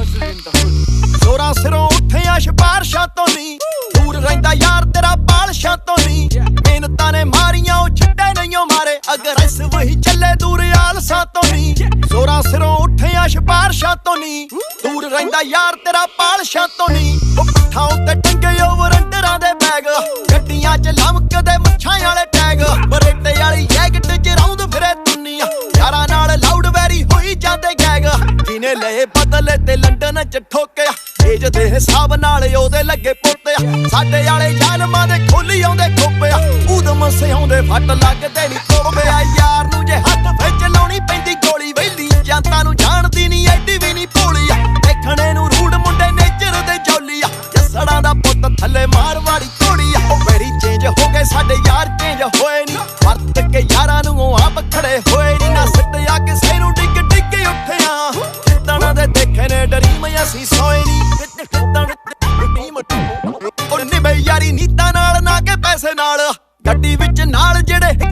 houses in the hood. ਜ਼ੋਰਾਂ ਸਿਰੋਂ ਉੱਠਿਆ ਸਿਫਾਰਸ਼ਾਂ ਤੋਂ ਨਹੀਂ, ਦੂਰ ਰਹਿੰਦਾ ਯਾਰ ਤੇਰਾ ਬਾਲਸ਼ਾਂ ਤੋਂ ਨਹੀਂ। ਮਿਹਨਤਾਂ ਨੇ ਮਾਰੀਆਂ ਉਹ ਛੱਡੇ ਨਹੀਂ ਓ ਮਾਰੇ, ਅਗਰ ਇਸ ਵਹੀ ਚੱਲੇ ਦੂਰ ਆਲਸਾਂ ਤੋਂ ਨਹੀਂ। ਜ਼ੋਰਾਂ ਸਿਰੋਂ ਉੱਠਿਆ ਸਿਫਾਰਸ਼ਾਂ ਤੋਂ ਨਹੀਂ, ਦੂਰ ਰਹਿੰਦਾ ਯਾਰ ਤੇਰਾ ਬਾਲਸ਼ਾਂ ਤੋਂ ਨਹੀਂ। ਉਹ ਪੱਠਾਂ ਉੱਤੇ ਟੰਗੇ ਓਵਰ ਅੰਡਰਾਂ ਦੇ ਬੈਗ, ਗੱਡੀਆਂ 'ਚ ਲਮਕਦੇ ਮੁੱਛਾਂ ਵਾਲੇ ਟੈਗ। ਬਰੇਟੇ ਵਾਲੀ ਜੈਕਟ 'ਚ ਰੌਂਦ ਫਿਰੇ ਦੁਨੀਆ, ਯਾਰਾਂ ਨਾਲ ਲਾਊਡ ਵੈਰੀ ਹੋਈ ਜਾਂਦੇ ਗੈਗ। ਜਿਹਨੇ ਲਏ ਬਦਲੇ ਤੇ ਲੰਡਨ 'ਚ ਠੋਕਿਆ, ਏਜ ਦੇ ਹਿਸਾਬ ਨਾਲ ਉਹਦੇ ਲੱਗੇ ਪੁੱਤਿਆ। ਸਾਡੇ ਵਾਲੇ ਜ਼ਾਲਮਾਂ ਦੇ ਖੋਲੀ ਆਉਂਦੇ ਖੋਪਿਆ, ਊਦਮ ਸਿਆਉਂਦੇ ਫੱਟ ਲੱਗਦੇ ਨੀ ਤੋਬਿਆ। ਯਾਰ ਨੂੰ ਜੇ ਹੱਥ ਵਿੱਚ ਲਾਉਣੀ ਪੈਂਦੀ ਗੋਲੀ, ਵੈਲੀ ਜਨਤਾ ਨੂੰ ਜਾਣਦੀ ਨੀ ਐਡੀ ਵੀ ਨੀ ਭੋਲੀ ਆ। ਦੇਖਣੇ ਨੂੰ ਰੂੜ ਮੁੰਡੇ ਨੇਚਰ ਦੇ ਜੌਲੀ ਆ, ਜੱਸੜਾਂ ਦਾ ਪੁੱਤ ਥੱਲੇ ਮਾਰਵਾੜੀ ਘੋੜੀ ਆ। ਉਹ ਵੈਰੀ ਚੇਂਜ ਹੋ ਗਏ ਸਾਡੇ ਯਾਰ ਚੇਂਜ ਹੋਏ ਨੀ, ਵਰਤ ਕੇ ਯਾਰਾਂ ਨੂੰ ਉਹ ਆਪ ਖੜੇ ਹੋਏ ਨੀ। ਨਾ ਸਿੱਟਿਆ ਕਿਸੇ ਨੂੰ ਡਿੱਗ ਡਿੱਗ ਉੱਠਿਆ, ਜਿੱਦਣ ਦੇ ਦੇਖੇ ਨੇ ਡਰੀਮ ਅਸੀਂ ਸੋਏ ਨੀ। ਉਹ ਨਿਭੇ ਯਾਰੀ ਨੀਤਾਂ ਨਾਲ ਨਾ ਕਿ ਪੈਸੇ ਨਾਲ, ਗੱਡੀ ਵਿੱਚ ਨਾਲ ਜਿਹੜੇ